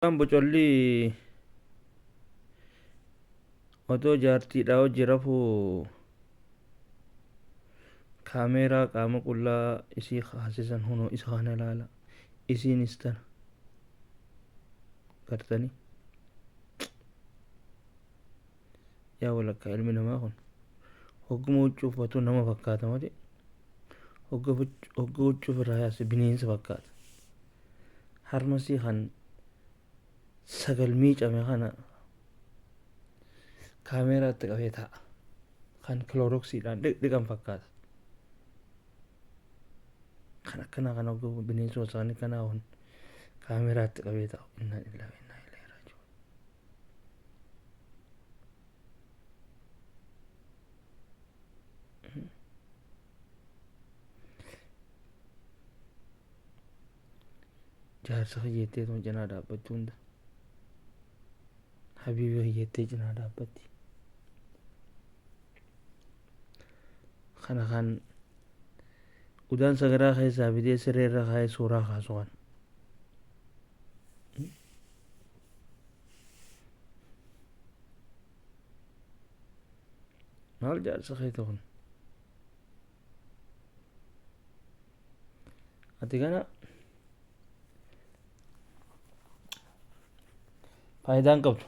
Kan bocolli otoo jaartiidhaa hojii rafuu kaameeraa qaama qullaa isii kaasisan hunoo isa kana ilaala. Isiinis tana gartanii yaa walakkaa ilmi namaa kun hogguma huccuu uffatu nama fakkaata malee hogga huccuu ofirraa yaase bineensa fakkaata. Harmasii kan sagal miicame kana kaameeraatti qabee taa'a. Kan kilooroksiidhaan dhiqan fakkaata. Kan akkanaa kana hogga bineensuma isaanii kanaa kun kaameeraatti qabee taa'u. Inna lillahi wa inna ilaihi raaji'uun. Jaarsa hiyyeettee tun cinaa dhaabbachuu hunda. Habiiba hiyyeettee cinaa dhaabbatti. Kana kan udaan sagaraa keessaa fidee sireerra kaa'ee suuraa kaasu kan. Maal jaarsa keessa kun? Ati kana faayidaan qabdu.